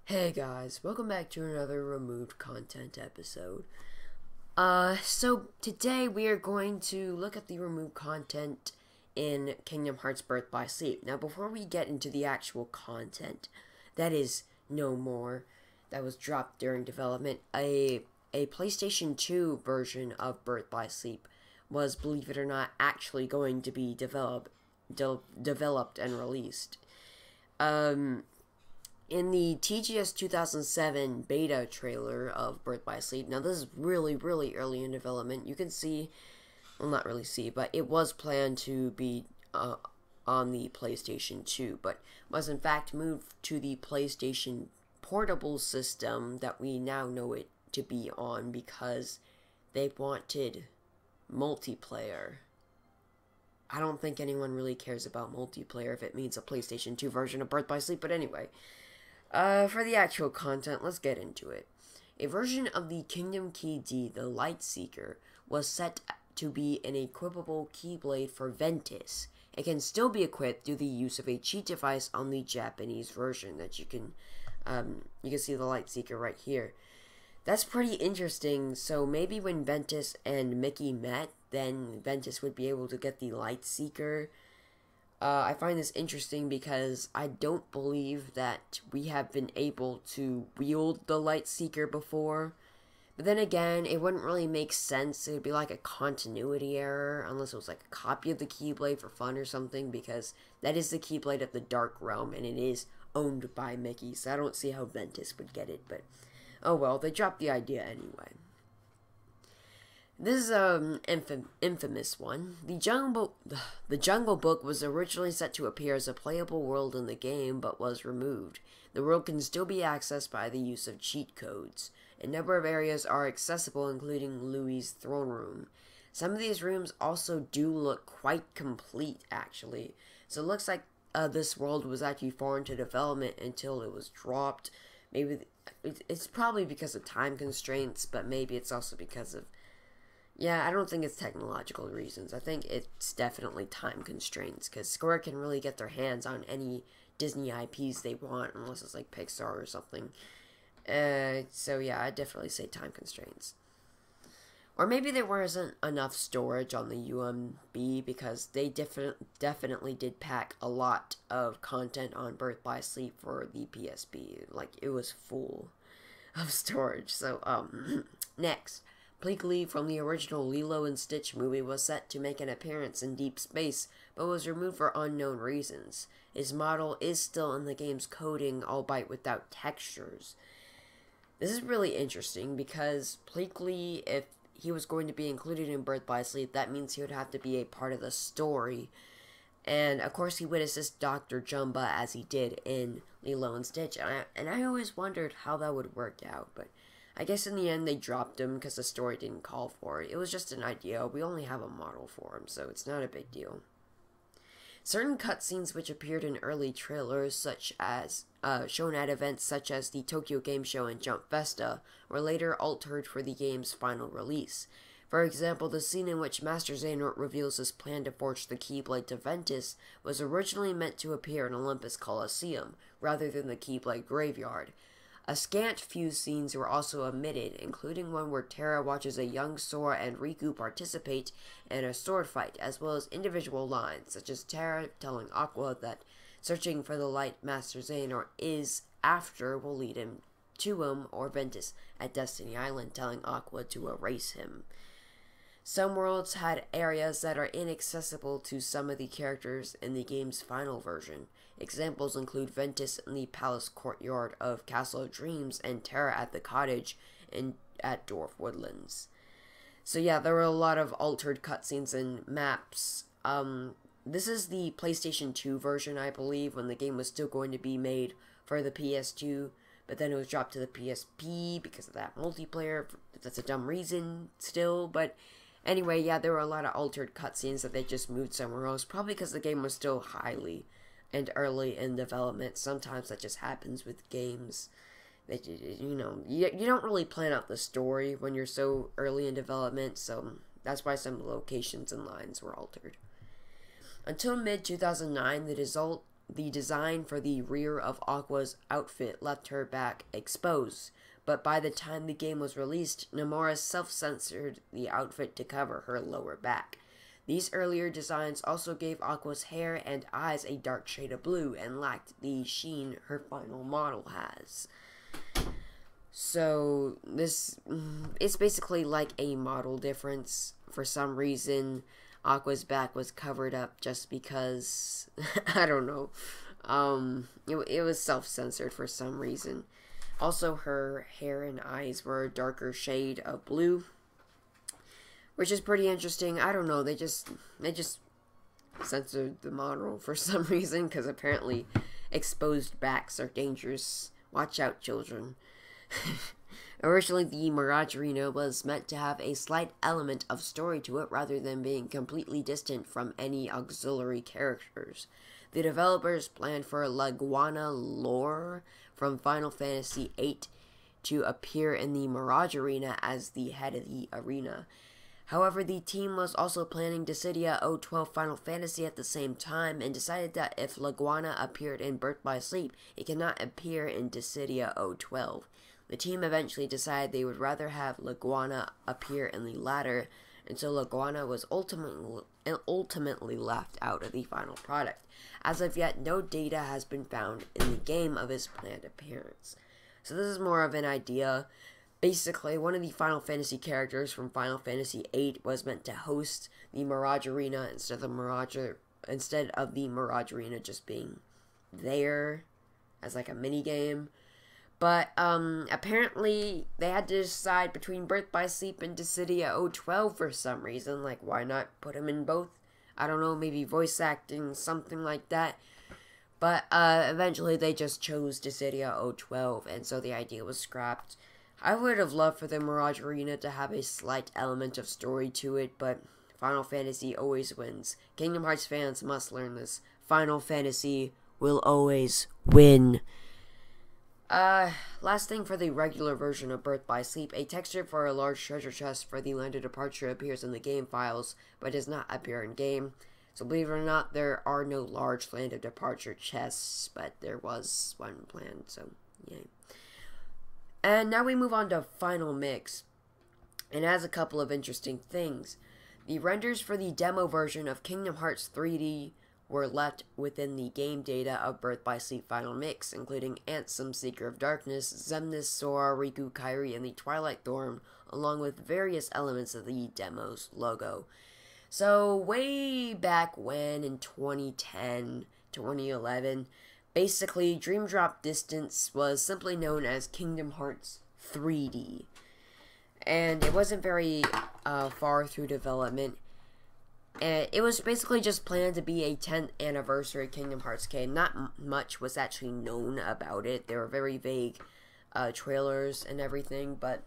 Hey guys, welcome back to another removed content episode. So today we are going to look at the removed content in Kingdom Hearts Birth by Sleep. Now before we get into the actual content, that is no more, that was dropped during development, a PlayStation 2 version of Birth by Sleep was, believe it or not, actually going to be developed and released. In the TGS 2007 beta trailer of Birth by Sleep, now this is really early in development, you can see, well not really see, but it was planned to be on the PlayStation 2, but was in fact moved to the PlayStation Portable system that we now know it to be on because they wanted multiplayer. I don't think anyone really cares about multiplayer if it means a PlayStation 2 version of Birth by Sleep, but anyway. For the actual content, let's get into it. A version of the Kingdom Key D, the Light Seeker, was set to be an equipable Keyblade for Ventus. It can still be equipped through the use of a cheat device on the Japanese version that you can see the Light Seeker right here. That's pretty interesting, so maybe when Ventus and Mickey met, then Ventus would be able to get the Light Seeker. I find this interesting because I don't believe that we have been able to wield the Light Seeker before. But then again, it wouldn't really make sense. It would be like a continuity error, unless it was like a copy of the Keyblade for fun or something, because that is the Keyblade of the Dark Realm, and it is owned by Mickey, so I don't see how Ventus would get it, but oh well, they dropped the idea anyway. This is an infamous one. The Jungle Book was originally set to appear as a playable world in the game, but was removed. The world can still be accessed by the use of cheat codes. A number of areas are accessible, including Louis' throne room. Some of these rooms also do look quite complete, actually. So it looks like this world was actually far into development until it was dropped. Maybe it's probably because of time constraints, but maybe it's also because of... Yeah, I don't think it's technological reasons. I think it's definitely time constraints, because Square can really get their hands on any Disney IPs they want, unless it's like Pixar or something. So yeah, I'd definitely say time constraints. Or maybe there wasn't enough storage on the UMB, because they definitely did pack a lot of content on Birth by Sleep for the PSP. Like, it was full of storage. So, next. Pleakley from the original Lilo and Stitch movie was set to make an appearance in Deep Space, but was removed for unknown reasons. His model is still in the game's coding, albeit without textures. This is really interesting because Pleakley, if he was going to be included in Birth by Sleep, that means he would have to be a part of the story. And of course he would assist Dr. Jumba as he did in Lilo and Stitch, and I always wondered how that would work out, but I guess in the end they dropped him because the story didn't call for it. It was just an idea. We only have a model for him, so it's not a big deal. Certain cutscenes which appeared in early trailers, such as shown at events such as the Tokyo Game Show and Jump Festa, were later altered for the game's final release. For example, the scene in which Master Xehanort reveals his plan to forge the Keyblade to Ventus was originally meant to appear in Olympus Coliseum, rather than the Keyblade Graveyard. A scant few scenes were also omitted, including one where Terra watches a young Sora and Riku participate in a sword fight, as well as individual lines, such as Terra telling Aqua that searching for the light Master Xehanort is after will lead him to him, or Ventus at Destiny Island telling Aqua to erase him. Some worlds had areas that are inaccessible to some of the characters in the game's final version. Examples include Ventus in the palace courtyard of Castle of Dreams and Terra at the cottage at Dwarf Woodlands. So yeah, there were a lot of altered cutscenes and maps. This is the PlayStation 2 version, I believe, when the game was still going to be made for the PS2, but then it was dropped to the PSP because of that multiplayer. That's a dumb reason still, but anyway, yeah, there were a lot of altered cutscenes that they just moved somewhere else, probably because the game was still highly and early in development. Sometimes that just happens with games. That you don't really plan out the story when you're so early in development, so that's why some locations and lines were altered. Until mid-2009, the design for the rear of Aqua's outfit left her back exposed, but by the time the game was released, Nomura self-censored the outfit to cover her lower back. These earlier designs also gave Aqua's hair and eyes a dark shade of blue and lacked the sheen her final model has. So, it's basically like a model difference. For some reason, Aqua's back was covered up just because, I don't know, it was self-censored for some reason. Also, her hair and eyes were a darker shade of blue, which is pretty interesting. I don't know, they just censored the model for some reason, because apparently exposed backs are dangerous. Watch out, children. Originally, the Mirage Arena was meant to have a slight element of story to it rather than being completely distant from any auxiliary characters. The developers planned for Laguana lore from Final Fantasy VIII to appear in the Mirage Arena as the head of the arena. However, the team was also planning Dissidia 012 Final Fantasy at the same time and decided that if Laguana appeared in Birth by Sleep, it could not appear in Dissidia 012. The team eventually decided they would rather have Laguana appear in the latter, and so Laguana was ultimately left out of the final product. As of yet, no data has been found in the game of his planned appearance. So this is more of an idea. Basically, one of the Final Fantasy characters from Final Fantasy VIII was meant to host the Mirage Arena instead of the Mirage Arena just being there as like a mini game. But apparently they had to decide between Birth by Sleep and Dissidia 012 for some reason. Like, why not put him in both? I don't know, maybe voice acting, something like that. But eventually they just chose Dissidia 012, and so the idea was scrapped. I would have loved for the Mirage Arena to have a slight element of story to it, but Final Fantasy always wins. Kingdom Hearts fans must learn this. Final Fantasy will always win. Last thing for the regular version of Birth by Sleep, a texture for a large treasure chest for the Land of Departure appears in the game files, but does not appear in game. So believe it or not, there are no large Land of Departure chests, but there was one planned, so yay. And now we move on to Final Mix, and it has a couple of interesting things. The renders for the demo version of Kingdom Hearts 3D were left within the game data of Birth by Sleep Final Mix, including Ansem, Seeker of Darkness, Xemnas, Sora, Riku, Kairi, and the Twilight Thorn, along with various elements of the demo's logo. So, way back when, in 2010, 2011, basically, Dream Drop Distance was simply known as Kingdom Hearts 3D. And it wasn't very far through development. And it was basically just planned to be a 10th anniversary Kingdom Hearts game. Not much was actually known about it. There were very vague trailers and everything. But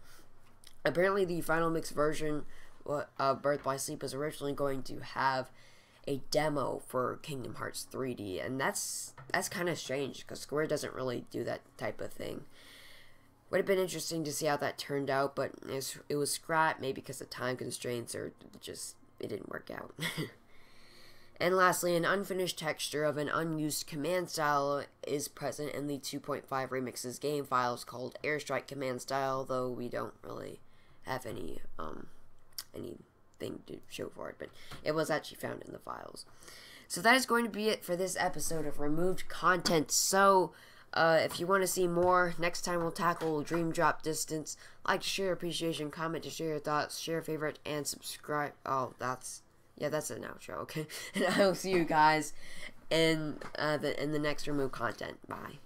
apparently the Final Mix version of Birth by Sleep was originally going to have a demo for Kingdom Hearts 3D. And that's kind of strange, because Square doesn't really do that type of thing. Would have been interesting to see how that turned out, but it was scrapped, maybe because of time constraints, or just it didn't work out. And lastly, an unfinished texture of an unused command style is present in the 2.5 Remix's game files called Airstrike Command Style, though we don't really have anything to show for it, but it was actually found in the files. So that is going to be it for this episode of Removed Content. So, if you want to see more, next time we'll tackle Dream Drop Distance. Like, share, appreciation, comment to share your thoughts, share, favorite, and subscribe. Oh, that's an outro, okay? And I will see you guys in the next Removed Content. Bye.